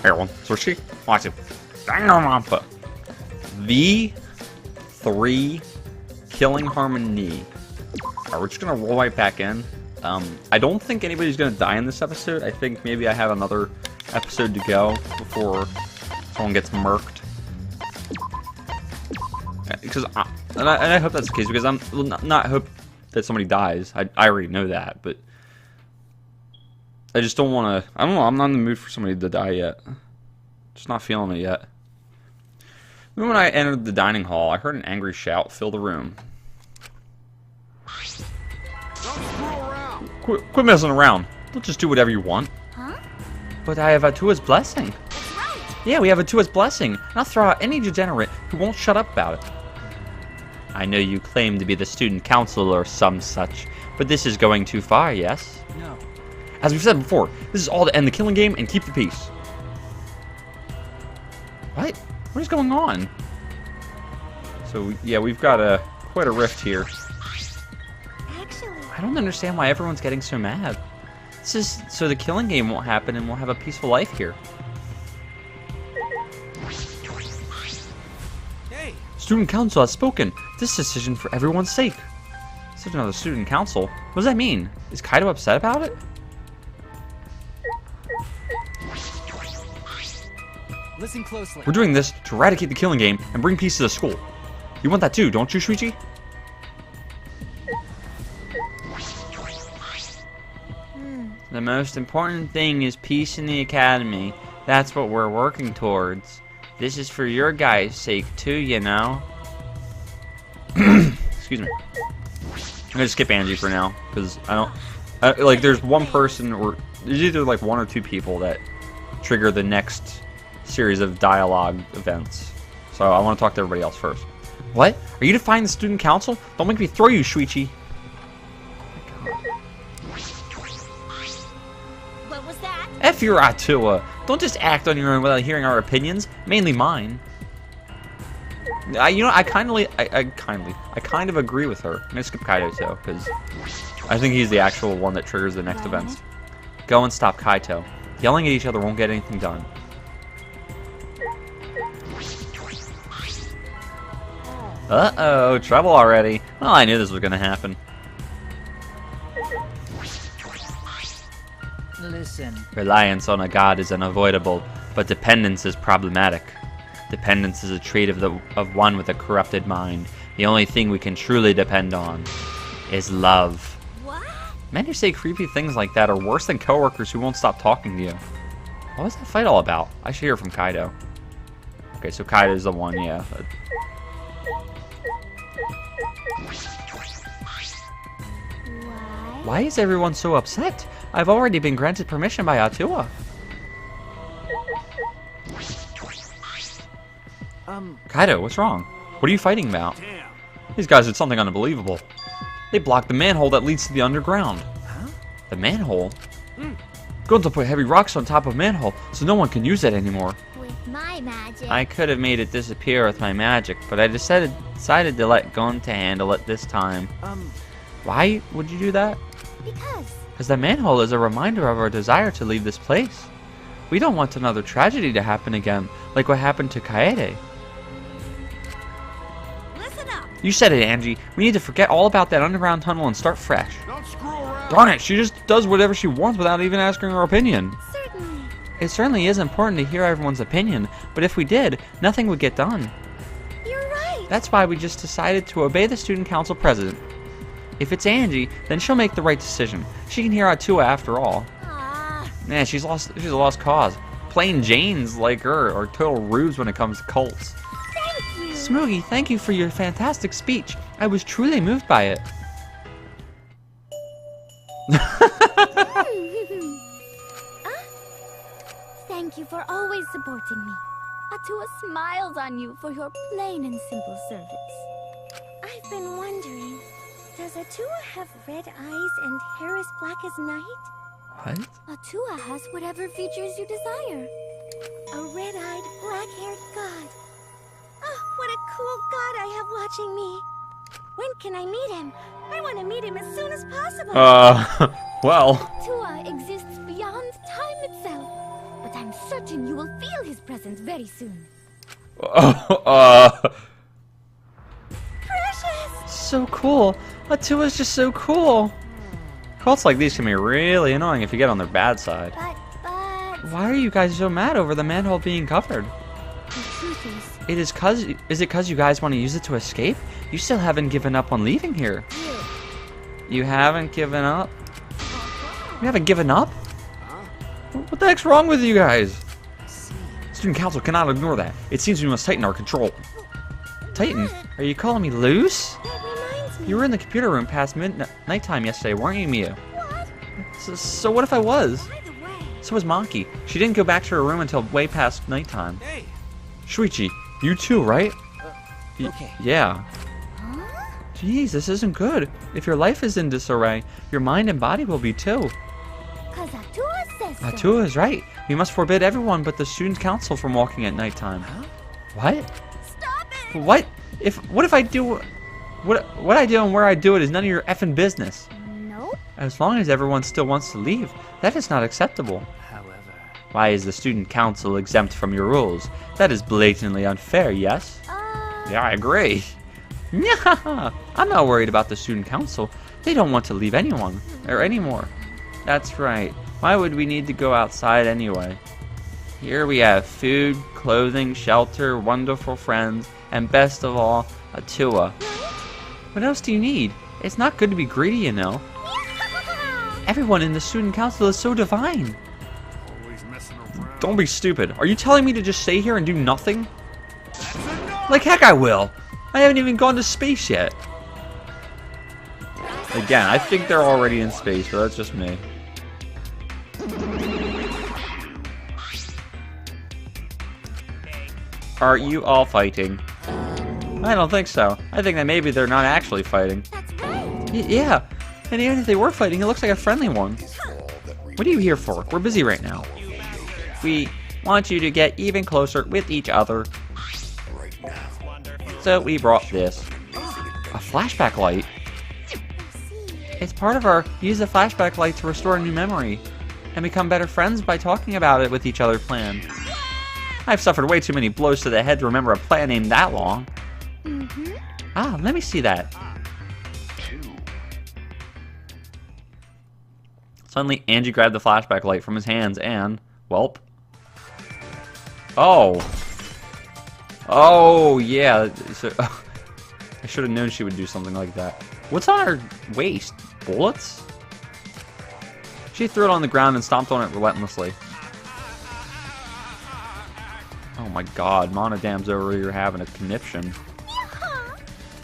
everyone, SilverCheesecake, watch it. Danganronpa. V3 Killing Harmony. Alright, we're just gonna roll right back in. I don't think anybody's gonna die in this episode. I think maybe I have another episode to go before someone gets murked. Because I hope that's the case, because I'm not hope that somebody dies. I already know that, but I just don't want to. I don't know. I'm not in the mood for somebody to die yet. Just not feeling it yet. When I entered the dining hall, I heard an angry shout fill the room. Quit messing around. Don't just do whatever you want. Huh? But I have Atua's blessing. That's right. Yeah, we have Atua's blessing. And I'll throw out any degenerate who won't shut up about it. I know you claim to be the student council or some such, but this is going too far, yes? No. As we've said before, this is all to end the killing game and keep the peace. What? What is going on? So, yeah, we've got quite a rift here. Actually, I don't understand why everyone's getting so mad. This is so the killing game won't happen and we'll have a peaceful life here. hey. Student council has spoken. This decision for everyone's sake. Such another student council. What does that mean? Is Kaido upset about it? Listen closely. We're doing this to eradicate the killing game and bring peace to the school. You want that too, don't you, Shuichi? The most important thing is peace in the academy. That's what we're working towards. This is for your guys' sake too, you know. Excuse me. I'm gonna skip Angie for now because I don't like. There's one person, or there's either like one or two people that trigger the next series of dialogue events. So I want to talk to everybody else first. What? Are you defying the student council? Don't make me throw you, Shuichi. What was that? F your Atua. Don't just act on your own without hearing our opinions, mainly mine. You know, I kind of agree with her. I'm gonna skip Kaido too, because I think he's the actual one that triggers the next events. Go and stop Kaito. Yelling at each other won't get anything done. Uh-oh, trouble already. Well, I knew this was gonna happen. Listen. Reliance on a god is unavoidable, but dependence is problematic. Dependence is a trait of one with a corrupted mind. The only thing we can truly depend on is love. What? Men who say creepy things like that are worse than coworkers who won't stop talking to you. What was that fight all about? I should hear from Kaido. Okay, so Kaido's the one, yeah. Why is everyone so upset? I've already been granted permission by Atua. Kaido, what's wrong? What are you fighting about? Damn. These guys did something unbelievable. They blocked the manhole that leads to the underground. Huh? The manhole? Going to put heavy rocks on top of manhole so no one can use it anymore. With my magic. I could have made it disappear with my magic, but I decided to let Gonta handle it this time. Why would you do that? Because the manhole is a reminder of our desire to leave this place. We don't want another tragedy to happen again, like what happened to Kaede. Listen up. You said it, Angie. We need to forget all about that underground tunnel and start fresh. Don't screw around. Darn it, she just does whatever she wants without even asking our opinion. Certainly. It certainly is important to hear everyone's opinion, but if we did, nothing would get done. You're right. That's why we just decided to obey the student council president. If it's Angie, then she'll make the right decision. She can hear Atua after all. Ah. Nah, she's a lost cause. Plain Janes like her are total rubes when it comes to cults. Thank you. Smoogie, thank you for your fantastic speech. I was truly moved by it. Thank you for always supporting me. Atua smiles on you for your plain and simple service. I've been wondering, does Atua have red eyes and hair as black as night? What? Atua has whatever features you desire. A red-eyed, black-haired god. Oh, what a cool god I have watching me. When can I meet him? I want to meet him as soon as possible. Well. Atua exists beyond time itself. but I'm certain you will feel his presence very soon. Precious! So cool. Atua's just so cool. Cults like these can be really annoying if you get on their bad side. But... Why are you guys so mad over the manhole being covered? The truth Is it cause you guys want to use it to escape? You still haven't given up on leaving here. You haven't given up? You haven't given up? What the heck's wrong with you guys? Student council cannot ignore that. It seems we must tighten our control. Tighten? Are you calling me loose? That reminds me. You were in the computer room past nighttime yesterday, weren't you, Mia? What? So what if I was? By the way, So was Monkey. She didn't go back to her room until way past nighttime. Hey. Shuichi, you too, right? Okay. Yeah. huh? Jeez, this isn't good. If your life is in disarray, your mind and body will be too. Cause Atua says so. Atua is right. We must forbid everyone but the student council from walking at nighttime. Huh? What? Stop it! What if I do what I do and where I do it is none of your effing business. Nope. As long as everyone still wants to leave, that is not acceptable. However, Why is the student council exempt from your rules? That is blatantly unfair, yes? Yeah, I agree. Yeah, I'm not worried about the student council. They don't want to leave anyone or anymore. That's right. Why would we need to go outside anyway? Here we have food, clothing, shelter, wonderful friends, and best of all, Atua. What else do you need? It's not good to be greedy, you know. Everyone in the student council is so divine. always messing around. Don't be stupid. Are you telling me to just stay here and do nothing? Like heck I will. I haven't even gone to space yet. Again, I think they're already in space, but that's just me. Are you all fighting? I don't think so. I think that maybe they're not actually fighting. That's right. Yeah, and even if they were fighting, it looks like a friendly one. What are you here for? We're busy right now. We want you to get even closer with each other. So we brought this. A flashback light? It's part of our use the flashback light to restore a new memory and become better friends by talking about it with each other plan. I've suffered way too many blows to the head to remember a plan named that long. Ah, let me see that. Suddenly, Angie grabbed the flashback light from his hands and, welp. Oh. Oh, yeah. So, I should have known she would do something like that. What's on her waist? Bullets? She threw it on the ground and stomped on it relentlessly. Oh my god, Monodam's over here having a conniption. Yeehaw!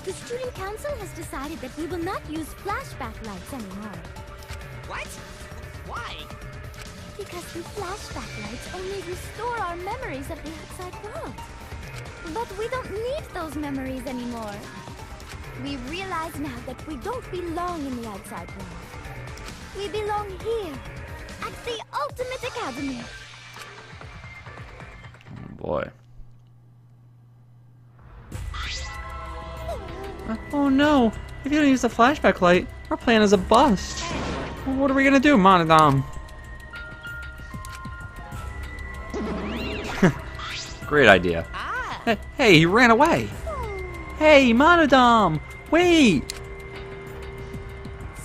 The student council has decided that we will not use flashback lights anymore. What? Why? Because the flashback lights only restore our memories of the outside world. But we don't need those memories anymore. We realize now that we don't belong in the outside world. We belong here, at the Ultimate Academy. Oh boy. Oh no! If you don't use the flashback light, our plan is a bust. Well, what are we gonna do, Monodam? Great idea. Hey, he ran away! Hey, Monodam! Wait!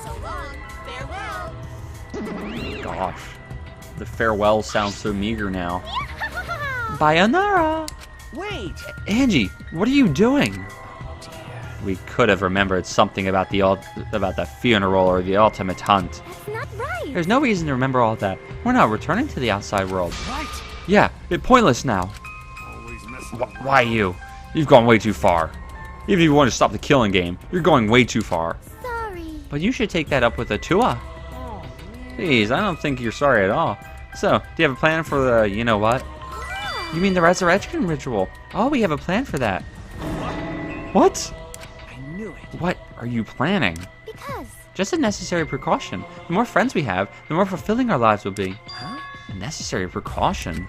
So long. Farewell. Gosh. The farewell sounds so meager now. Bayonara! Wait! Angie, what are you doing? We could have remembered something about the funeral or the ultimate hunt. That's not right. There's no reason to remember all that. We're not returning to the outside world. Right! Yeah, it's pointless now. Always messing Why you? You've gone way too far. Even if you want to stop the killing game, you're going way too far. Sorry. But you should take that up with Atua. Please, I don't think you're sorry at all. So, do you have a plan for the, you know what? You mean the resurrection ritual? Oh, we have a plan for that. What? I knew it. What are you planning? Because Just a necessary precaution. The more friends we have, the more fulfilling our lives will be. Huh? A necessary precaution?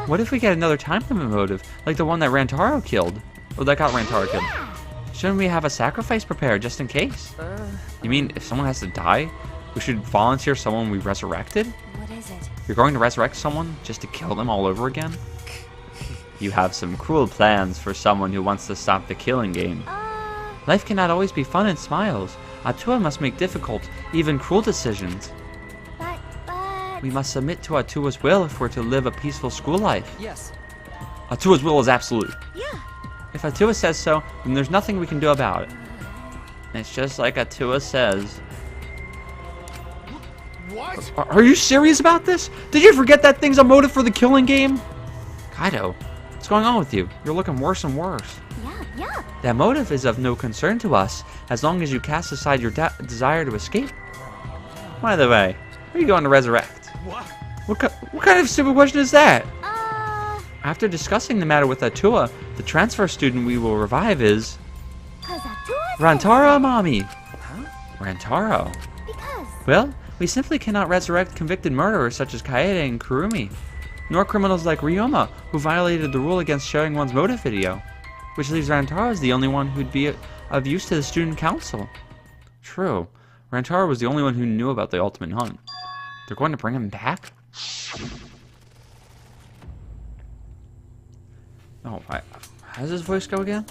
What if we get another time limit motive, like the one that Rantaro killed? Or that got Rantaro killed? Shouldn't we have a sacrifice prepared just in case? You mean if someone has to die, we should volunteer someone we resurrected? what is it? You're going to resurrect someone just to kill them all over again? You have some cruel plans for someone who wants to stop the killing game. Life cannot always be fun and smiles. Atua must make difficult, even cruel decisions. But... We must submit to Atua's will if we're to live a peaceful school life. Yes. Atua's will is absolute. Yeah. If Atua says so, then there's nothing we can do about it. It's just like Atua says. What? Are you serious about this? Did you forget that thing's a motive for the killing game? Kaido, what's going on with you? You're looking worse and worse. Yeah. That motive is of no concern to us, as long as you cast aside your desire to escape. By the way, who are you going to resurrect? What? What kind of stupid question is that? Cause After discussing the matter with Atua, the transfer student we will revive is... Atua's Rantaro Amami. Huh? Rantaro. Because... Well, we simply cannot resurrect convicted murderers such as Kaede and Kurumi, nor criminals like Ryoma, who violated the rule against showing one's motive video, which leaves Rantaro as the only one who'd be of use to the student council. True. Rantaro was the only one who knew about the ultimate hunt. They're going to bring him back? Oh, how does his voice go again?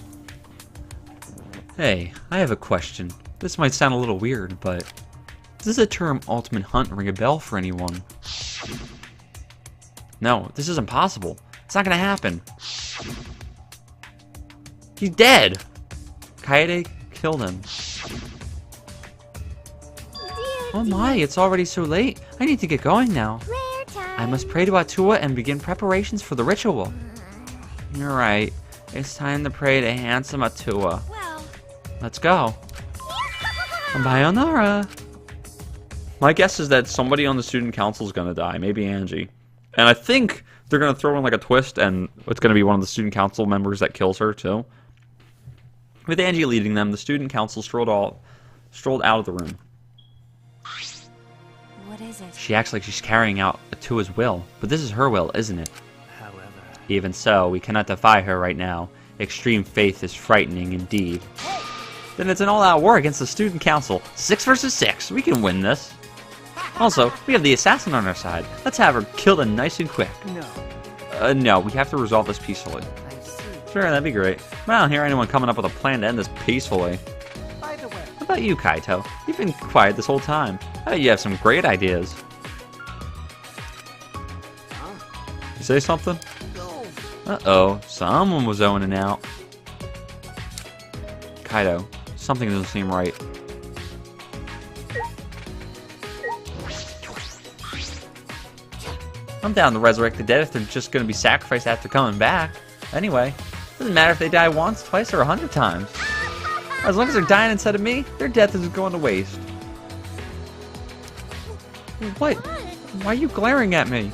Hey, I have a question. This might sound a little weird, but does the term ultimate hunt ring a bell for anyone? No, this is impossible. It's not gonna happen. He's dead! Kaede killed him. Oh my, it's already so late. I need to get going now. Prayer time. I must pray to Atua and begin preparations for the ritual. You're right. It's time to pray to handsome Atua. Well... Let's go. Sayonara. My guess is that somebody on the student council is gonna die. Maybe Angie. And I think they're gonna throw in like a twist and it's gonna be one of the student council members that kills her too. With Angie leading them, the student council strolled out of the room. What is it? She acts like she's carrying out Atua's will, but this is her will, isn't it? However. Even so, we cannot defy her right now. Extreme faith is frightening indeed. Then it's an all-out war against the student council. 6 versus 6. We can win this. Also, we have the assassin on our side. Let's have her killed and nice and quick. No. No, we have to resolve this peacefully. I see. Sure, that'd be great. I don't hear anyone coming up with a plan to end this peacefully. By the way. What about you, Kaito? You've been quiet this whole time. I bet you have some great ideas. You say something? No. Uh-oh, someone was zoning out. Kaito, something doesn't seem right. I'm down to resurrect the dead if they're just going to be sacrificed after coming back. Anyway, doesn't matter if they die once, twice, or 100 times. As long as they're dying instead of me, their death isn't going to waste. What? Why are you glaring at me?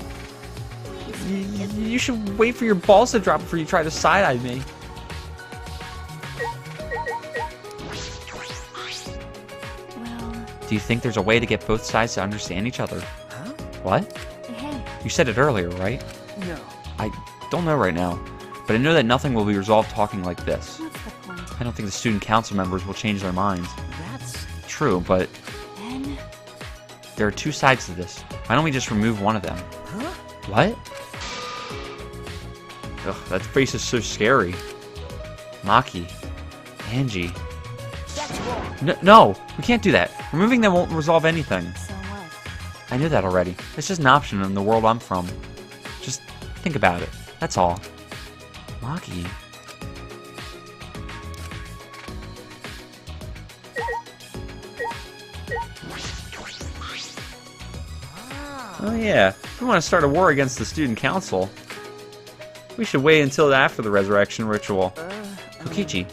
You should wait for your balls to drop before you try to side-eye me. Well... Do you think there's a way to get both sides to understand each other? Huh? What? Hey. You said it earlier, right? No. I don't know right now, but I know that nothing will be resolved talking like this. What's the point? I don't think the student council members will change their minds. That's... True, but Then... there are 2 sides to this. Why don't we just remove one of them? Huh? What? Ugh, that face is so scary. Maki. Angie. That's wrong. No, we can't do that. Removing them won't resolve anything. So what? I knew that already. It's just an option in the world I'm from. Just think about it. That's all. Maki. Oh yeah, if we want to start a war against the student council, we should wait until after the resurrection ritual. Kokichi,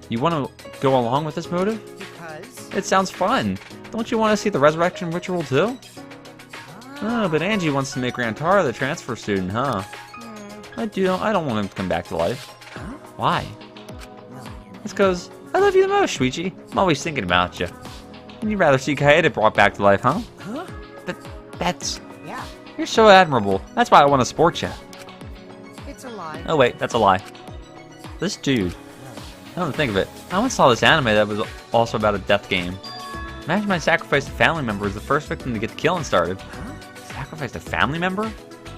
you want to go along with this motive? Because... It sounds fun. Don't you want to see the resurrection ritual too? Oh, but Angie wants to make Rantaro the transfer student, huh? I don't want him to come back to life. Why? It's because I love you the most, Shuichi. I'm always thinking about you. And you'd rather see Kaede brought back to life, huh? Huh? That's... Yeah. You're so admirable. That's why I want to support you. It's a lie. Oh wait, that's a lie. This dude. I don't think of it. I once saw this anime that was also about a death game. Imagine my sacrificed family member was the first victim to get the killing started. Sacrificed a family member?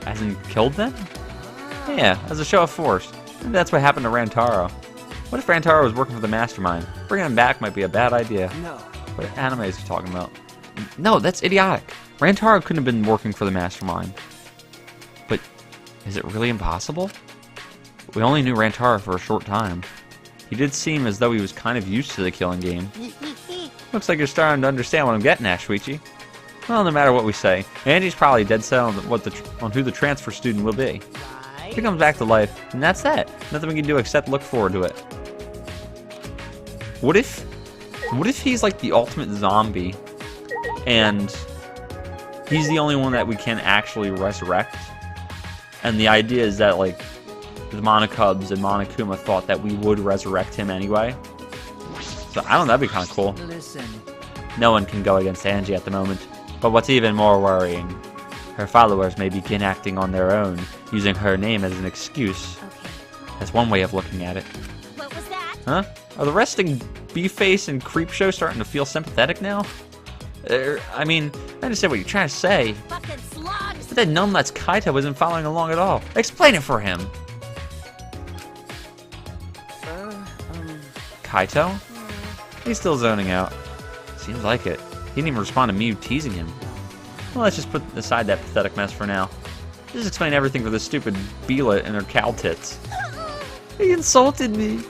As in killed them? Yeah, as a show of force. Maybe that's what happened to Rantaro. What if Rantaro was working for the Mastermind? Bringing him back might be a bad idea. No. What anime is he talking about? No, that's idiotic. Rantaro couldn't have been working for the Mastermind. But is it really impossible? We only knew Rantaro for a short time. He did seem as though he was kind of used to the killing game. Looks like you're starting to understand what I'm getting at, Shuichi. Well, no matter what we say, Andy's probably dead set on who the transfer student will be. If he comes back to life, and that's that. Nothing we can do except look forward to it. What if he's like the ultimate zombie, and he's the only one that we can actually resurrect? And the idea is that, like, the Monokubs and Monokuma thought that we would resurrect him anyway. So, I don't know, that'd be kind of cool. Listen. No one can go against Angie at the moment. But what's even more worrying, her followers may begin acting on their own, using her name as an excuse. Okay. That's one way of looking at it. What was that? Huh? Are the resting B-Face and Creepshow starting to feel sympathetic now? I mean, I understand what you're trying to say, Fucking slugs! but that numbnuts Kaito isn't following along at all. Explain it for him! Kaito? He's still zoning out. Seems like it. He didn't even respond to me teasing him. Well, let's just put aside that pathetic mess for now. Just explain everything for this stupid Bila and her cow tits. He insulted me.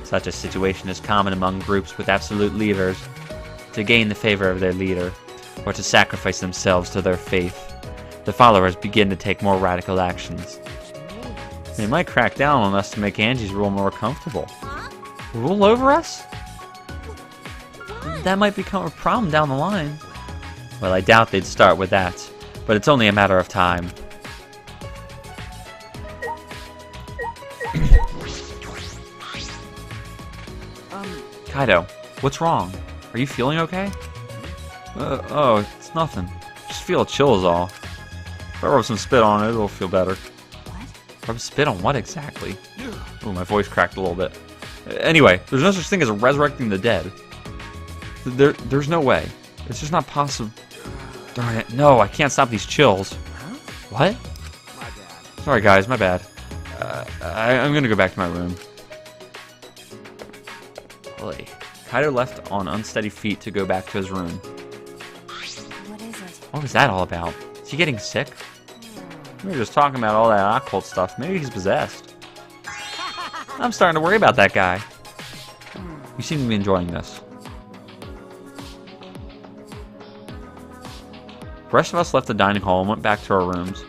Such a situation is common among groups with absolute leaders. To gain the favor of their leader, or to sacrifice themselves to their faith, the followers begin to take more radical actions. They might crack down on us to make Angie's rule more comfortable. Rule over us? That might become a problem down the line. Well, I doubt they'd start with that, but it's only a matter of time. Kaido, what's wrong? Are you feeling okay? Oh, it's nothing. Just feel a chill is all. If I rub some spit on it, it'll feel better. What? Rub spit on what exactly? Oh, my voice cracked a little bit. Anyway, there's no such thing as resurrecting the dead. There's no way. It's just not possible. Darn it. No, I can't stop these chills. Huh? What? My bad. Sorry, guys. My bad. I'm gonna go back to my room. Holy. Kaido left on unsteady feet to go back to his room. What is it? What was that all about? Is he getting sick? We were just talking about all that occult stuff. Maybe he's possessed. I'm starting to worry about that guy. You seem to be enjoying this. The rest of us left the dining hall and went back to our rooms.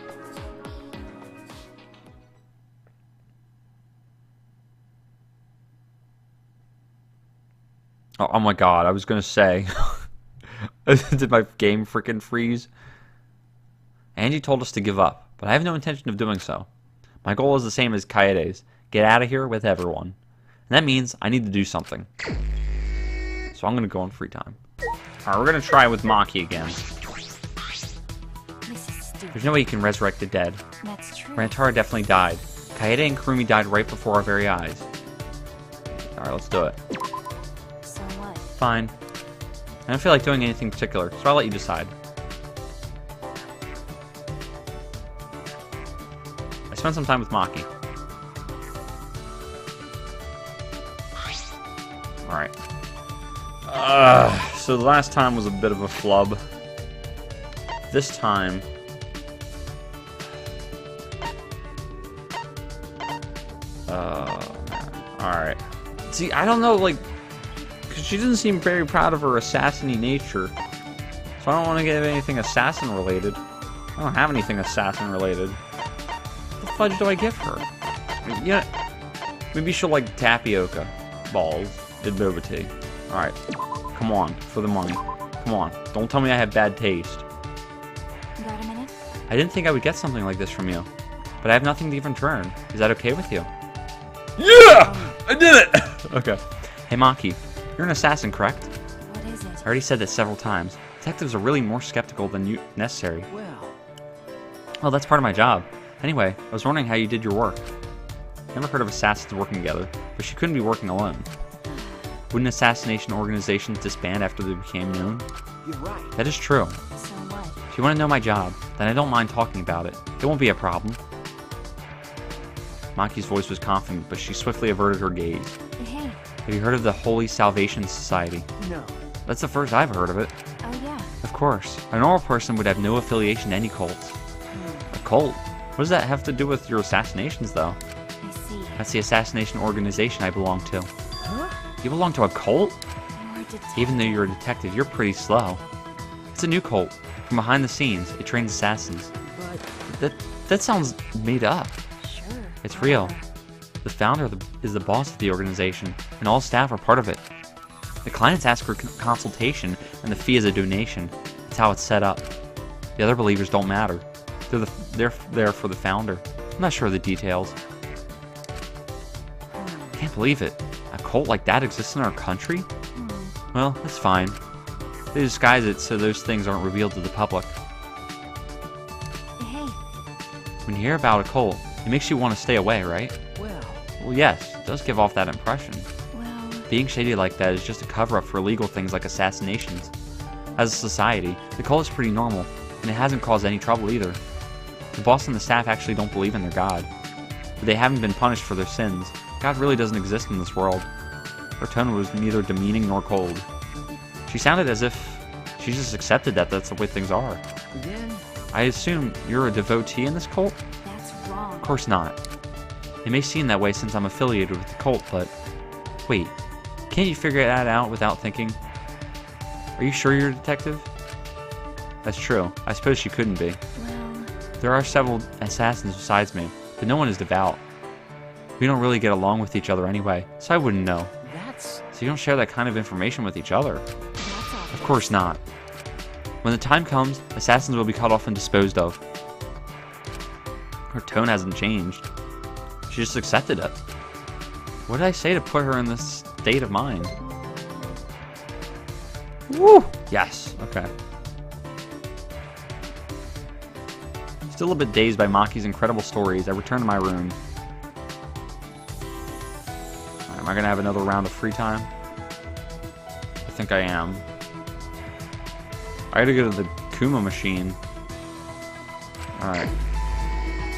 Oh my god, I was gonna say. Did my game freaking freeze? Angie told us to give up, but I have no intention of doing so. My goal is the same as Kaede's. Get out of here with everyone. And that means I need to do something. So I'm gonna go on free time. Alright, we're gonna try with Maki again. This is stupid. There's no way you can resurrect the dead. That's true. Rantaro definitely died. Kaede and Kurumi died right before our very eyes. Alright, let's do it. So what? Fine. I don't feel like doing anything particular, so I'll let you decide. I spent some time with Maki. Alright. So the last time was a bit of a flub. This time... Alright. See, I don't know, like... Because she doesn't seem very proud of her assassin-y nature. So I don't want to give anything assassin-related. I don't have anything assassin-related. What the fudge do I give her? You know, maybe she'll like tapioca balls and boba tea. Alright. Come on, for the money. Come on. Don't tell me I have bad taste. You got a minute? I didn't think I would get something like this from you. But I have nothing to even return. Is that okay with you? Yeah! I did it! Okay. Hey, Maki. You're an assassin, correct? What is it? I already said this several times. Detectives are really more skeptical than necessary. Well, that's part of my job. Anyway, I was wondering how you did your work. Never heard of assassins working together, but she couldn't be working alone. Wouldn't assassination organizations disband after they became known? You're right. That is true. So what? If you want to know my job, then I don't mind talking about it. It won't be a problem. Maki's voice was confident, but she swiftly averted her gaze. Hey. Have you heard of the Holy Salvation Society? No. That's the first I've heard of it. Oh, yeah. Of course. A normal person would have no affiliation to any cults. A cult? What does that have to do with your assassinations, though? I see. That's the assassination organization I belong to. Huh? You belong to a cult? You're a detective. Even though you're a detective, you're pretty slow. It's a new cult. From behind the scenes, it trains assassins. But That sounds made up. Sure. It's real. The founder is the boss of the organization, and all staff are part of it. The clients ask for consultation, and the fee is a donation. That's how it's set up. The other believers don't matter. They're there for the founder. I'm not sure of the details. I can't believe it. A cult like that exists in our country? Well, that's fine. They disguise it so those things aren't revealed to the public. Hey. When you hear about a cult, it makes you want to stay away, right? Well, yes, it does give off that impression. Well, Being shady like that is just a cover-up for illegal things like assassinations. As a society, the cult is pretty normal, and it hasn't caused any trouble either. The boss and the staff actually don't believe in their god. But they haven't been punished for their sins. God really doesn't exist in this world. Her tone was neither demeaning nor cold. She sounded as if she just accepted that that's the way things are. then I assume you're a devotee in this cult? that's wrong. Of course not. It may seem that way since I'm affiliated with the cult, but... Wait, can't you figure that out without thinking? Are you sure you're a detective? That's true. I suppose she couldn't be. Well, There are several assassins besides me, but no one is devout. We don't really get along with each other anyway, so I wouldn't know. that's So you don't share that kind of information with each other? that's all. Of course not. When the time comes, assassins will be cut off and disposed of. Her tone hasn't changed. She just accepted it. What did I say to put her in this state of mind? Woo! Yes. Okay. Still a bit dazed by Maki's incredible stories, I return to my room. Alright, am I gonna have another round of free time? I think I am. I gotta go to the Kuma machine. Alright.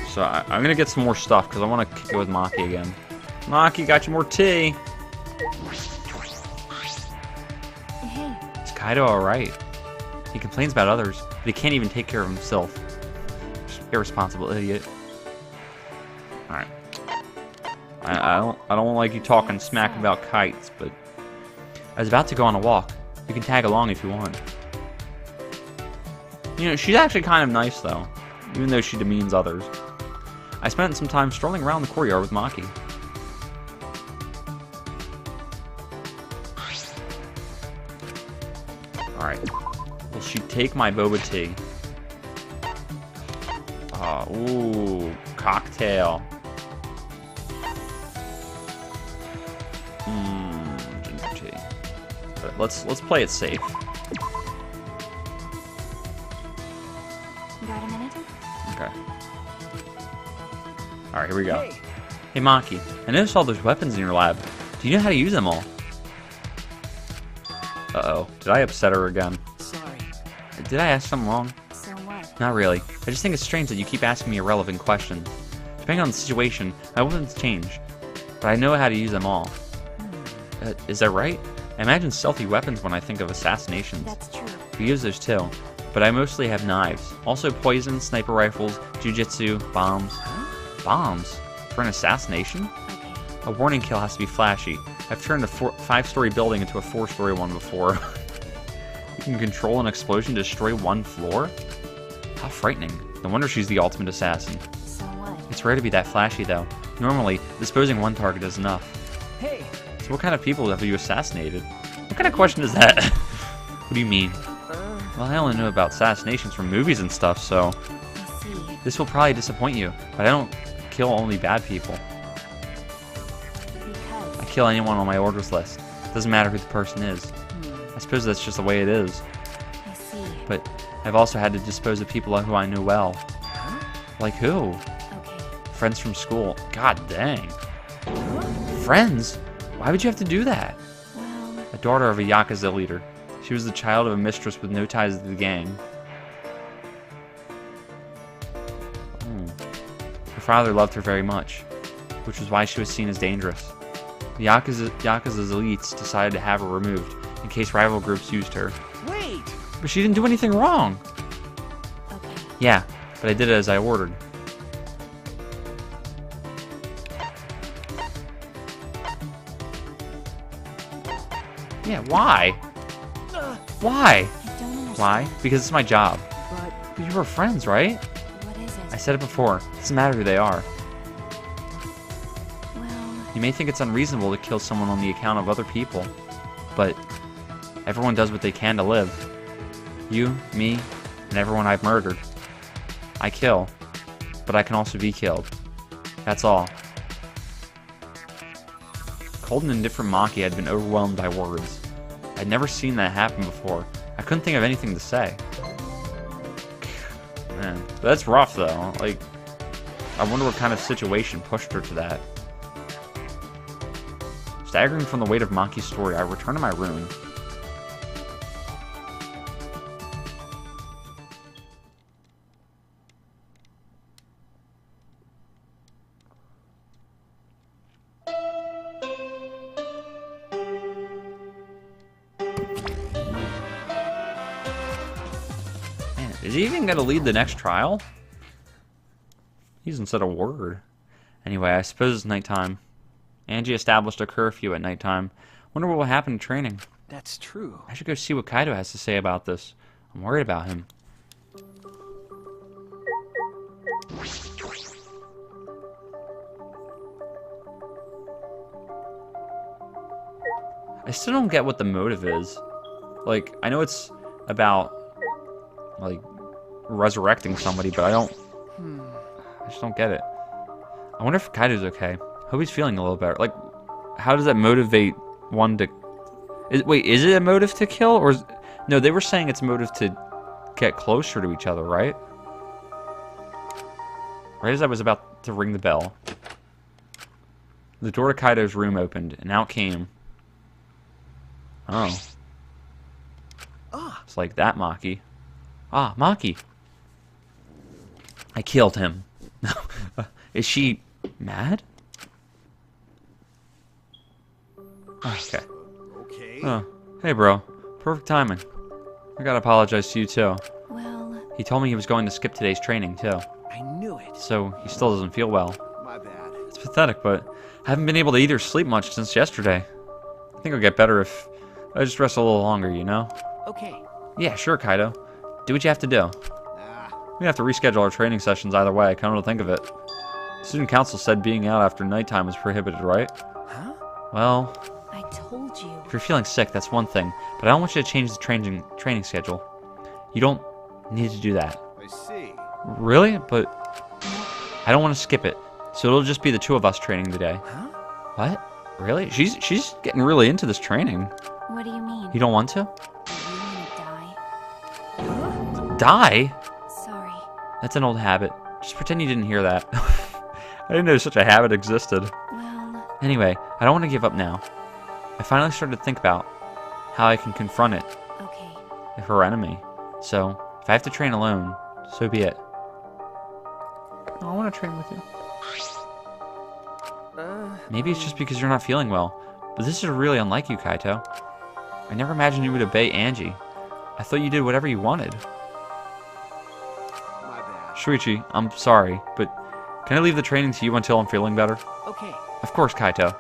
So I'm gonna get some more stuff because I want to kick it with Maki again. Maki, got you more tea. Hey. Is Kaido alright? He complains about others, but he can't even take care of himself. Just irresponsible idiot. Alright. I don't like you talking smack about kites, but I was about to go on a walk. You can tag along if you want. You know, she's actually kind of nice though, even though she demeans others. I spent some time strolling around the courtyard with Maki. Alright. Will she take my boba tea? Ooh, cocktail. Ginger tea. But let's play it safe. Got a minute? Okay. Alright, here we go. hey, Hey Maki, I noticed all those weapons in your lab. Do you know how to use them all? Uh-oh. Did I upset her again? sorry. Did I ask something wrong? So what? Not really. I just think it's strange that you keep asking me irrelevant questions. Depending on the situation, my weapons change. But I know how to use them all. Is that right? I imagine stealthy weapons when I think of assassinations. That's true. We use those too. But I mostly have knives. Also poison, sniper rifles, jujitsu, bombs. Bombs? For an assassination? Okay. A warning kill has to be flashy. I've turned a 5-story building into a 4-story one before. You can control an explosion to destroy one floor? How frightening. No wonder she's the ultimate assassin. So what? It's rare to be that flashy though. Normally, disposing one target is enough. Hey, So what kind of people have you assassinated? What kind of question is that? What do you mean? Well, I only know about assassinations from movies and stuff, so... I see. This will probably disappoint you, but I don't kill only bad people. Because. I kill anyone on my orders list. Doesn't matter who the person is. I suppose that's just the way it is. I see. But I've also had to dispose of people who I knew well. Like who? Okay. Friends from school. God dang. Friends? Why would you have to do that? Well, A daughter of a Yakuza leader. She was the child of a mistress with no ties to the gang. father loved her very much, which was why she was seen as dangerous. The Yakuza's elites decided to have her removed in case rival groups used her. Wait! But she didn't do anything wrong. Okay. Yeah, but I did it as I ordered. Yeah, why? Why? I don't understand. Why? Because it's my job. But But you were friends, right? What is I it? said it before. It doesn't matter who they are. Well, You may think it's unreasonable to kill someone on the account of other people, but everyone does what they can to live. You, me, and everyone I've murdered. I kill, but I can also be killed. That's all. Cold and indifferent Maki had been overwhelmed by words. I'd never seen that happen before. I couldn't think of anything to say. Man, that's rough though. Like, I wonder what kind of situation pushed her to that. Staggering from the weight of Maki's story, I returned to my room. Man, is he even going to lead the next trial? He hasn't said a word. Anyway, I suppose it's nighttime. Angie established a curfew at nighttime. Wonder what will happen in training. that's true. I should go see what Kaido has to say about this. I'm worried about him. I still don't get what the motive is. Like, I know it's about, like, resurrecting somebody, but I just don't get it. I wonder if Kaido's okay. Hope he's feeling a little better. Like, how does that motivate one to... Wait, is it a motive to kill? Or no, they were saying it's a motive to get closer to each other, right? Right as I was about to ring the bell, the door to Kaido's room opened, and out came... Oh. It's like that, Maki. Ah, Maki. I killed him. Is she mad? Okay. Okay. Oh, hey, bro. Perfect timing. I gotta apologize to you, too. well, He told me he was going to skip today's training, too. I knew it. So he still doesn't feel well. My bad. It's pathetic, but I haven't been able to eat or sleep much since yesterday. I think I'll get better if I just rest a little longer, you know? Okay. Yeah, sure, Kaido. Do what you have to do. Ah, We have to reschedule our training sessions either way, come to think of it. Student council said being out after nighttime was prohibited, right? huh? Well, I told you. if you're feeling sick, that's one thing, but I don't want you to change the training schedule. You don't need to do that. I see. Really? But I don't want to skip it, so it'll just be the two of us training today. Huh? What? Really? She's getting really into this training. What do you mean? You don't want to? Are you gonna die? Die? Sorry. That's an old habit. Just pretend you didn't hear that. I didn't know such a habit existed. Well, Anyway, I don't want to give up now. I finally started to think about how I can confront it, okay. her enemy. So, if I have to train alone, so be it. I want to train with you. Maybe it's just because you're not feeling well, but this is really unlike you, Kaito. I never imagined you would obey Angie. I thought you did whatever you wanted. My bad. Shuichi, I'm sorry, but can I leave the training to you until I'm feeling better? Okay. Of course, Kaito.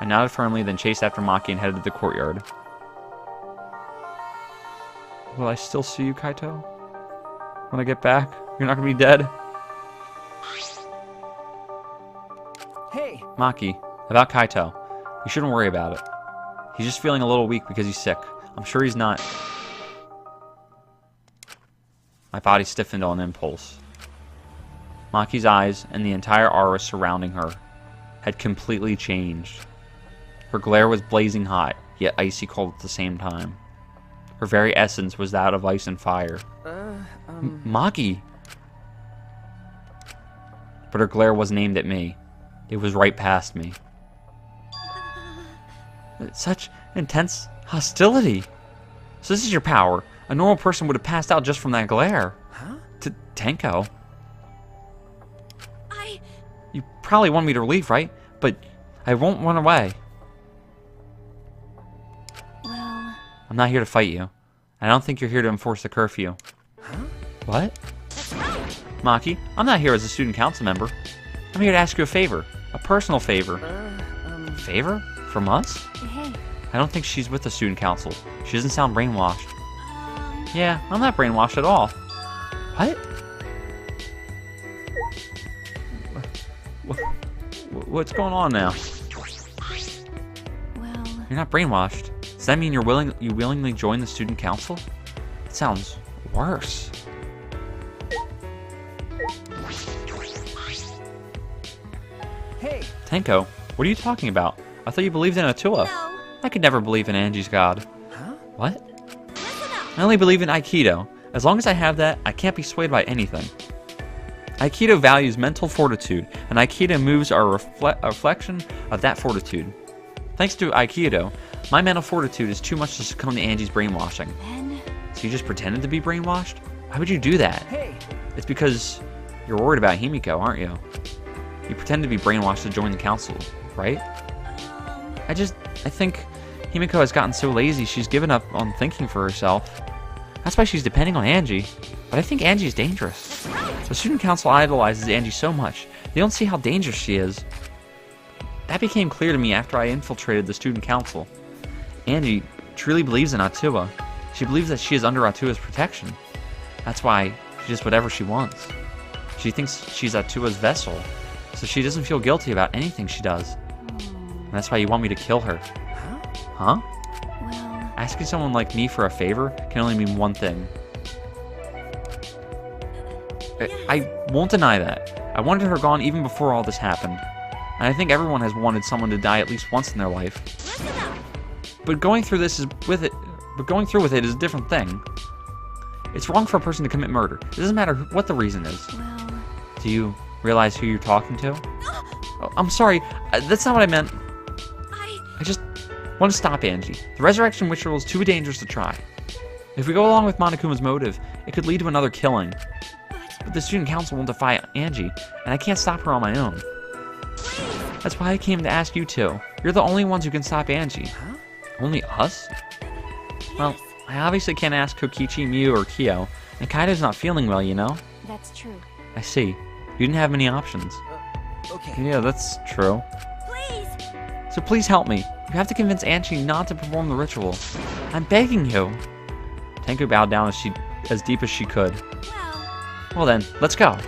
I nodded firmly, then chased after Maki and headed to the courtyard. Will I still see you, Kaito? When I get back? You're not gonna be dead? Hey. Maki, about Kaito. You shouldn't worry about it. He's just feeling a little weak because he's sick. I'm sure he's not. My body stiffened on impulse. Maki's eyes and the entire aura surrounding her had completely changed. Her glare was blazing hot, yet icy cold at the same time. Her very essence was that of ice and fire. Maki! But her glare wasn't aimed at me. It was right past me. Such intense hostility. So this is your power. A normal person would have passed out just from that glare. Huh? Tenko. You probably want me to leave, right? But I won't run away. Well, I'm not here to fight you. I don't think you're here to enforce the curfew. Huh? What? That's right. Maki, I'm not here as a student council member. I'm here to ask you a favor. A personal favor. Favor? From us? hey, I don't think she's with the student council. She doesn't sound brainwashed. Yeah, I'm not brainwashed at all. What? What's going on now? well, You're not brainwashed. Does that mean you willingly join the student council? It sounds worse. Hey, Tenko, what are you talking about? I thought you believed in Atua. No. I could never believe in Angie's god. huh? What? Listen up. I only believe in Aikido. As long as I have that, I can't be swayed by anything. Aikido values mental fortitude, and Aikido moves are a reflection of that fortitude. Thanks to Aikido, my mental fortitude is too much to succumb to Angie's brainwashing. then, So you just pretended to be brainwashed? Why would you do that? Hey, It's because you're worried about Himiko, aren't you? You pretend to be brainwashed to join the council, right? I think Himiko has gotten so lazy she's given up on thinking for herself. That's why she's depending on Angie. But I think Angie's dangerous. The student council idolizes Angie so much, they don't see how dangerous she is. That became clear to me after I infiltrated the student council. Angie truly believes in Atua. She believes that she is under Atua's protection. That's why she does whatever she wants. She thinks she's Atua's vessel, so she doesn't feel guilty about anything she does. And that's why you want me to kill her. Huh? well, Asking someone like me for a favor can only mean one thing. I won't deny that. I wanted her gone even before all this happened. And I think everyone has wanted someone to die at least once in their life. Listen up. But going through with it is a different thing. It's wrong for a person to commit murder. It doesn't matter what the reason is. well, Do you realize who you're talking to? Oh, I'm sorry. That's not what I meant. I just want to stop Angie. The resurrection ritual is too dangerous to try. If we go along with Monokuma's motive, it could lead to another killing. But the student council won't defy Angie, and I can't stop her on my own. That's why I came to ask you two. You're the only ones who can stop Angie. Only us? Well, I obviously can't ask Kokichi, Miu, or Kyo, and Kaido's not feeling well, you know? that's true. I see. You didn't have many options. okay. Yeah, that's true. Please. So please help me. You have to convince Angie not to perform the ritual. I'm begging you. Tenko bowed down as deep as she could. Well then, let's go.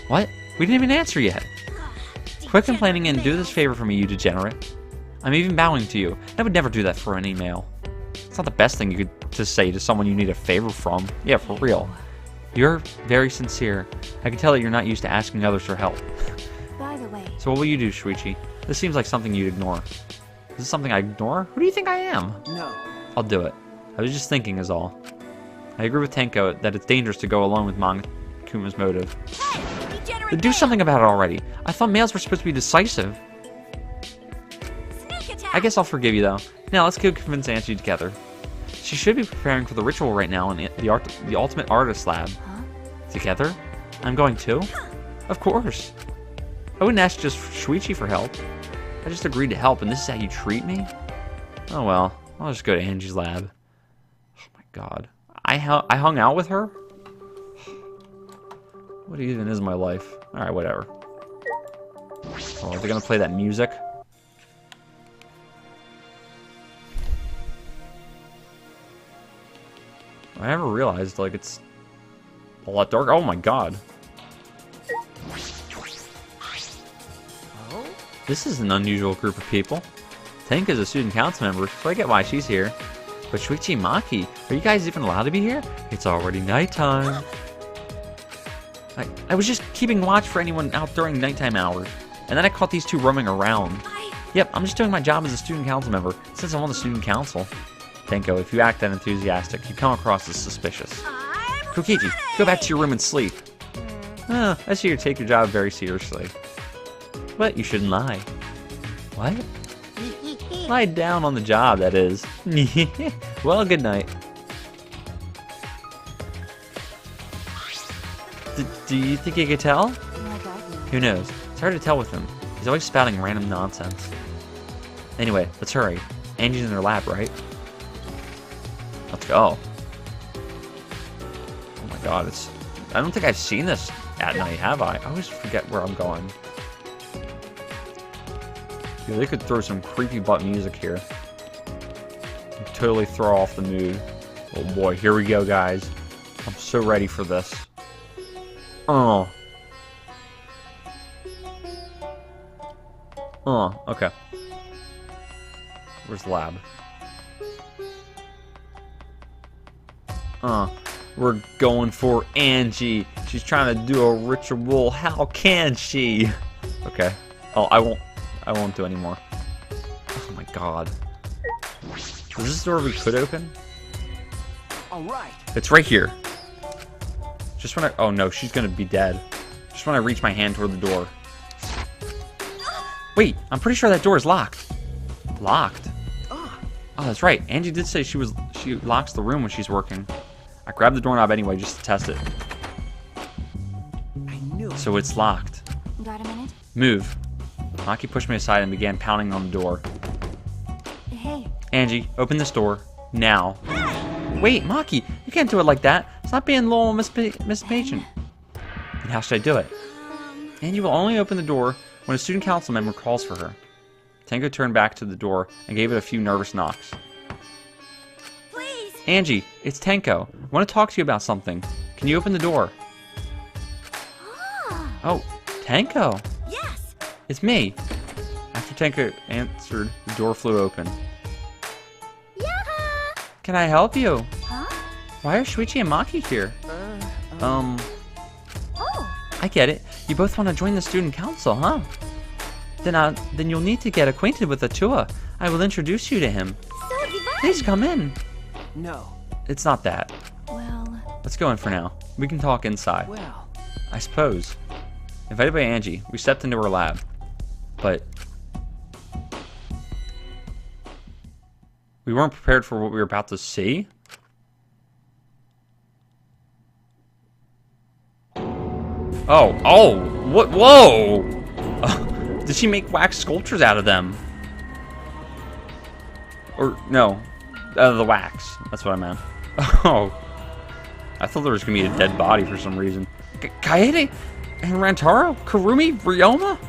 What? We didn't even answer yet. Quit complaining and do this favor for me, you degenerate. I'm even bowing to you. I would never do that for an email. It's not the best thing you could to say to someone you need a favor from. Yeah, for real. You're very sincere. I can tell that you're not used to asking others for help. By the way, So what will you do, Shuichi? This seems like something you'd ignore. Is this something I ignore? Who do you think I am? No. I'll do it. I was just thinking is all. I agree with Tenko that it's dangerous to go alone with Monokuma's motive. Hey, degenerate. But do something about it already. I thought males were supposed to be decisive. Sneak attack. I guess I'll forgive you though. Now let's go convince Angie together. She should be preparing for the ritual right now in the Ultimate Artist Lab. huh? Together? I'm going too? Of course. I wouldn't ask just Shuichi for help. I just agreed to help and this is how you treat me? Oh well, I'll just go to Angie's lab. Oh my god. I hung out with her? What even is my life? Alright, whatever. Oh, are they gonna play that music? I never realized, like, it's a lot darker. Oh my god. Oh? This is an unusual group of people. Tank is a student council member, so I get why she's here. But Shuichi and Maki, are you guys even allowed to be here? It's already nighttime. I was just keeping watch for anyone out during nighttime hours. And then I caught these two roaming around. Yep, I'm just doing my job as a student council member, since I'm on the student council. Tenko, if you act that enthusiastic, you come across as suspicious. Kokichi, go back to your room and sleep. I see you take your job very seriously. But you shouldn't lie. What? Lie down on the job, that is. Well, good night. Do you think you could tell? Like I do. Who knows? It's hard to tell with him. He's always spouting random nonsense. Anyway, let's hurry. Angie's in her lab, right? Let's go. Oh my god, it's... I don't think I've seen this at night, have I? I always forget where I'm going. Yeah, they could throw some creepy butt music here. Totally throw off the mood. Oh boy, here we go, guys. I'm so ready for this. Oh. Oh, okay. Where's the lab? We're going for Angie. She's trying to do a ritual. How can she? Okay. Oh, I won't do any more. Oh my god. Is this door we could open? Alright. It's right here. Just when I... Oh no, she's gonna be dead. Just when I reach my hand toward the door. Wait, I'm pretty sure that door is locked. Locked? Oh, that's right. Angie did say she locks the room when she's working. I grabbed the doorknob anyway just to test it. I knew it. So it's locked. Got a minute? Move. Maki pushed me aside and began pounding on the door. Hey. Angie, open this door. Now. Wait, Maki, you can't do it like that. Stop being little mispatient. And how should I do it? Angie will only open the door when a student council member calls for her. Tango turned back to the door and gave it a few nervous knocks. Please. Angie, it's Tenko. I want to talk to you about something. Can you open the door? Oh, Tenko. Yes. It's me. After Tenko answered, the door flew open. Yeah. Can I help you? Huh? Why are Shuichi and Maki here? Oh. I get it. You both want to join the student council, huh? Then you'll need to get acquainted with Atua. I will introduce you to him. So divine. Please come in. No. It's not that. Well. Let's go in for now. We can talk inside. Well. I suppose. Invited by Angie, we stepped into her lab. But we weren't prepared for what we were about to see. Oh, what? Whoa! Did she make wax sculptures out of them? Or, no, out of the wax. That's what I meant. Oh. I thought there was going to be a dead body for some reason. Kaede? And Rantaro? Kurumi? Ryoma?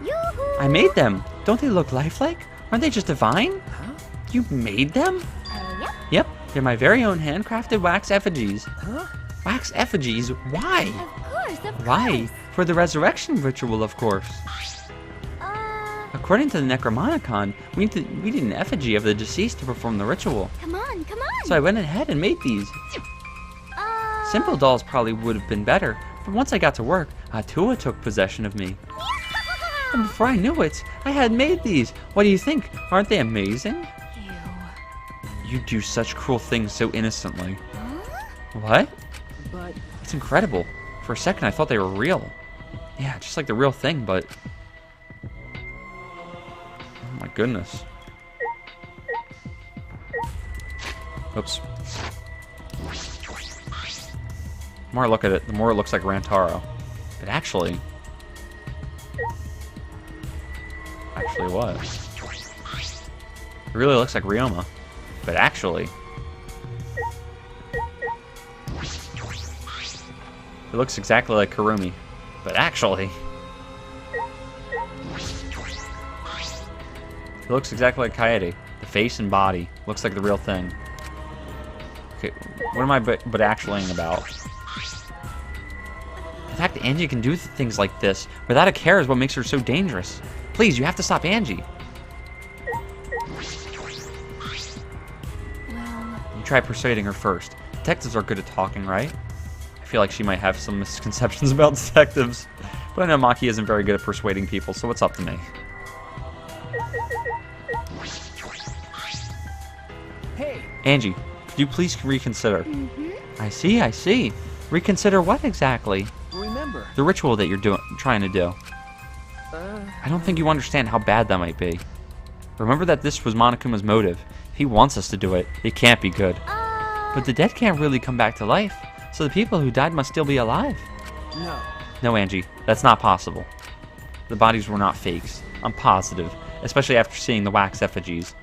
Yoo-hoo. I made them. Don't they look lifelike? Aren't they just divine? Huh? You made them? Yep. Yep, they're my very own handcrafted wax effigies. Huh? Wax effigies? Why? Of course. Of course. Why? For the resurrection ritual, of course. According to the Necromonicon, we need an effigy of the deceased to perform the ritual. Come on. Come on. So I went ahead and made these. Simple dolls probably would have been better, but once I got to work, Atua took possession of me. And before I knew it, I had made these. What do you think? Aren't they amazing? Ew. You do such cruel things so innocently. Huh? What? But It's incredible. For a second, I thought they were real. Yeah, just like the real thing, but... Oh my goodness. Oops. The more I look at it, the more it looks like Rantaro. But actually what? It really looks like Ryoma. But actually... It looks exactly like Kurumi. But actually... It looks exactly like Kaede. The face and body. Looks like the real thing. Okay, what am I but actuallying about? The fact that Angie can do things like this without a care is what makes her so dangerous. Please, you have to stop Angie. Well. You try persuading her first. Detectives are good at talking, right? I feel like she might have some misconceptions about detectives. But I know Maki isn't very good at persuading people, so it's up to me. hey, Angie, could you please reconsider? Mm-hmm. I see. Reconsider what exactly? remember. The ritual that you're trying to do. I don't think you understand how bad that might be. Remember that this was Monokuma's motive. If he wants us to do it, it can't be good. But the dead can't really come back to life, so the people who died must still be alive. No. No, Angie, that's not possible. The bodies were not fakes. I'm positive, especially after seeing the wax effigies.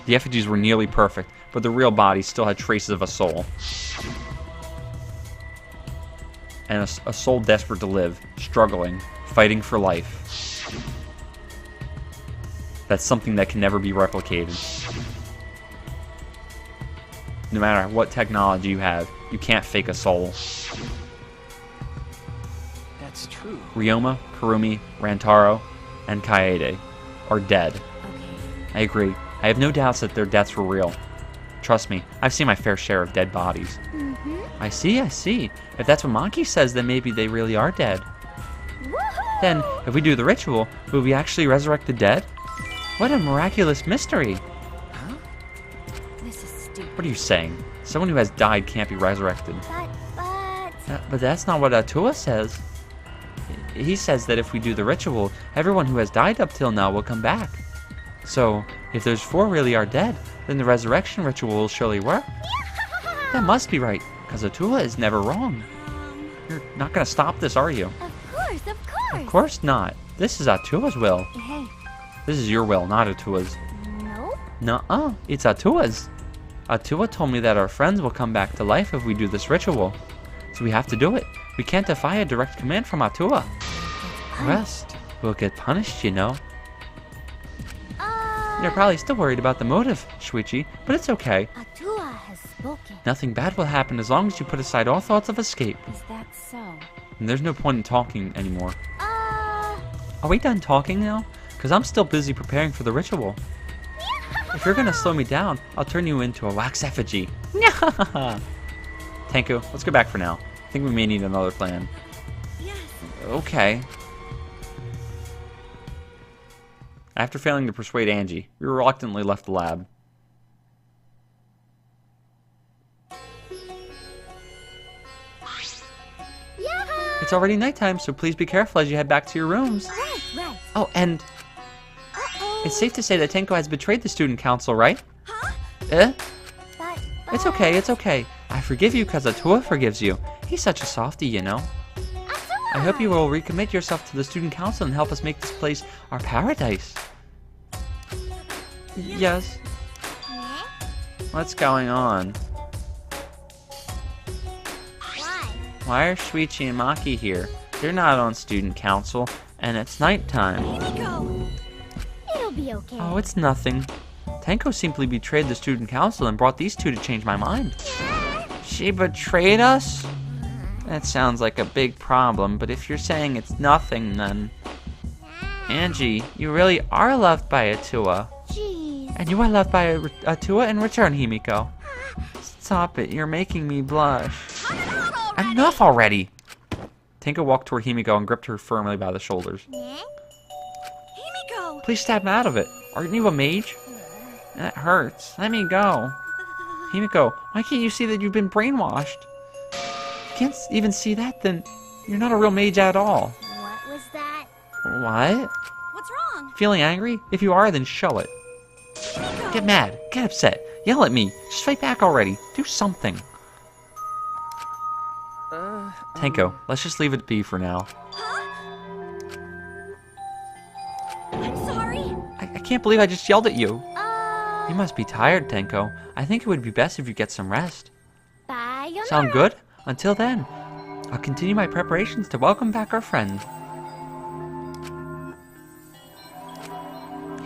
The effigies were nearly perfect, but the real bodies still had traces of a soul. And a soul desperate to live, struggling, fighting for life. That's something that can never be replicated. No matter what technology you have, you can't fake a soul. That's true. Ryoma, Kurumi, Rantaro, and Kaede are dead. Okay. I agree. I have no doubts that their deaths were real. Trust me, I've seen my fair share of dead bodies. Mm-hmm. I see. If that's what Maki says, then maybe they really are dead. Woohoo! Then, if we do the ritual, will we actually resurrect the dead? What a miraculous mystery! Huh? This is stupid. What are you saying? Someone who has died can't be resurrected. But... But that's not what Atua says. He says that if we do the ritual, everyone who has died up till now will come back. So, if those 4 really are dead, then the resurrection ritual will surely work. That must be right, because Atua is never wrong. You're not going to stop this, are you? Of course, of course. Of course not. This is Atua's will. Hey, This is your will, not Atua's. no? Nuh-uh, it's Atua's. Atua told me that our friends will come back to life if we do this ritual. So we have to do it. We can't defy a direct command from Atua. Rest. We'll get punished, you know. You're probably still worried about the motive, Shuichi, but it's okay. Atua has spoken. Nothing bad will happen as long as you put aside all thoughts of escape. Is that so? And there's no point in talking anymore. Uh... Are we done talking now? Because I'm still busy preparing for the ritual. If you're gonna slow me down, I'll turn you into a wax effigy. Tenku, let's go back for now. I think we may need another plan. Yes. Okay. After failing to persuade Angie, we reluctantly left the lab. Yeah. It's already nighttime, so please be careful as you head back to your rooms. Right. Oh, and Uh-oh. it's safe to say that Tenko has betrayed the student council, right? Huh? Eh? But... It's okay. I forgive you because Atua forgives you. He's such a softie, you know. Atua! I hope you will recommit yourself to the student council and help us make this place our paradise. Yes. Meh? What's going on? Why? Why are Shuichi and Maki here? They're not on student council, and it's nighttime. Himiko! It'll be okay. Oh, it's nothing. Tenko simply betrayed the student council and brought these two to change my mind. She betrayed us? That sounds like a big problem, but if you're saying it's nothing, then... Angie, you really are loved by Atua. Jeez. And you are loved by Atua in return, Himiko. Stop it, you're making me blush. Enough already! Tenko walked toward Himiko and gripped her firmly by the shoulders. Meh? Himiko! Please snap out of it. Aren't you a mage? That hurts. Let me go. Himiko, why can't you see that you've been brainwashed? If you can't even see that, then you're not a real mage at all. What was that? What? What's wrong? Feeling angry? If you are, then show it. Himiko! Get mad. Get upset. Yell at me. Just fight back already. Do something. Tenko, let's just leave it be for now. Huh? I'm sorry. I can't believe I just yelled at you. Uh... You must be tired, Tenko. I think it would be best if you get some rest. Bye, Yonara. Sound good? Until then, I'll continue my preparations to welcome back our friend.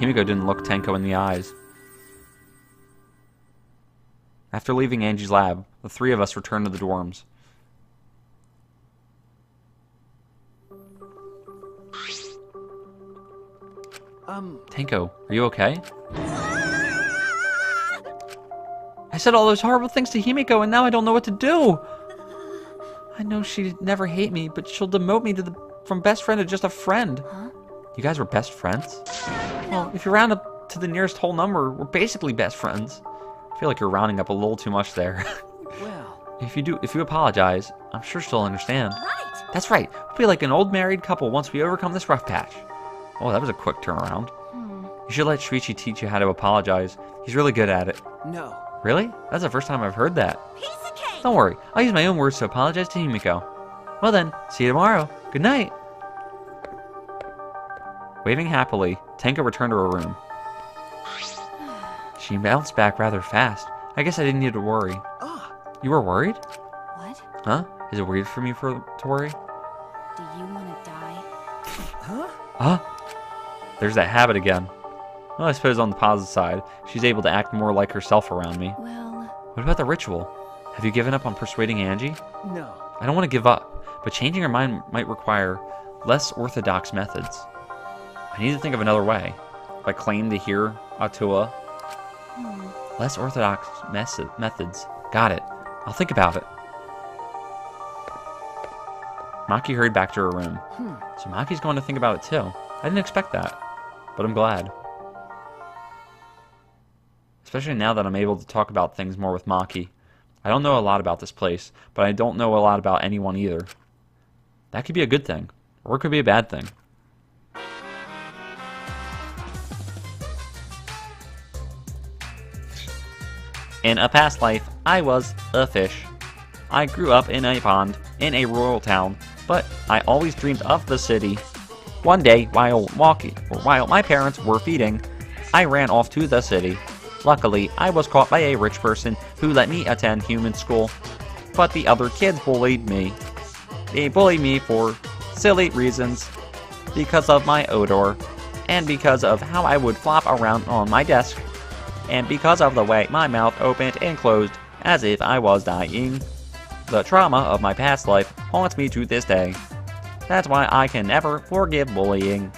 Himiko didn't look Tenko in the eyes. After leaving Angie's lab, the 3 of us returned to the dorms. Tenko, are you okay? I said all those horrible things to Himiko and now I don't know what to do! I know she'd never hate me, but she'll demote me from best friend to just a friend. Huh? You guys were best friends? Well, if you round up to the nearest whole number, we're basically best friends. I feel like you're rounding up a little too much there. Well... If you apologize, I'm sure she'll understand. Right. That's right. We'll be like an old married couple once we overcome this rough patch. Oh, that was a quick turnaround. You should let Shuichi teach you how to apologize. He's really good at it. No. Really? That's the first time I've heard that. Piece of cake. Don't worry, I'll use my own words to apologize to Himiko. Well then, see you tomorrow. Good night. Waving happily, Tenko returned to her room. She bounced back rather fast. I guess I didn't need to worry. You were worried? What? Huh? Is it weird for me to worry? Do you want to die? Huh? There's that habit again. Well, I suppose on the positive side, she's able to act more like herself around me. Well, What about the ritual? Have you given up on persuading Angie? No. I don't want to give up, but changing her mind might require less orthodox methods. I need to think of another way. If I claim to hear Atua, Less orthodox methods. Got it. I'll think about it. Maki hurried back to her room. So Maki's going to think about it too. I didn't expect that, but I'm glad. Especially now that I'm able to talk about things more with Maki. I don't know a lot about this place, but I don't know a lot about anyone either. That could be a good thing, or it could be a bad thing. In a past life, I was a fish. I grew up in a pond, in a rural town, but I always dreamed of the city. One day, while my parents were feeding, I ran off to the city. Luckily, I was caught by a rich person who let me attend human school. But the other kids bullied me. They bullied me for silly reasons, because of my odor, and because of how I would flop around on my desk, and because of the way my mouth opened and closed as if I was dying. The trauma of my past life haunts me to this day. That's why I can never forgive bullying.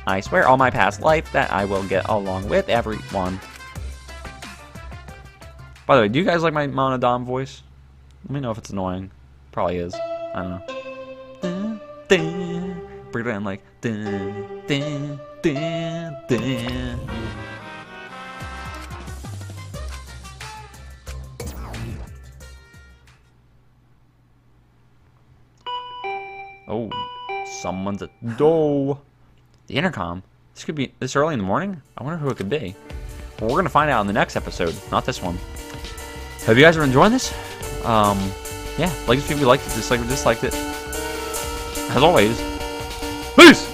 I swear on my past life that I will get along with everyone. By the way, do you guys like my monodom voice? Let me know if it's annoying. Probably is. I don't know. Bring it in like. Oh, someone's at the door. The intercom. This could be this early in the morning? I wonder who it could be. Well, we're going to find out in the next episode, not this one. Hope you guys are enjoying this. Yeah, like this if you liked it, disliked it. As always, peace!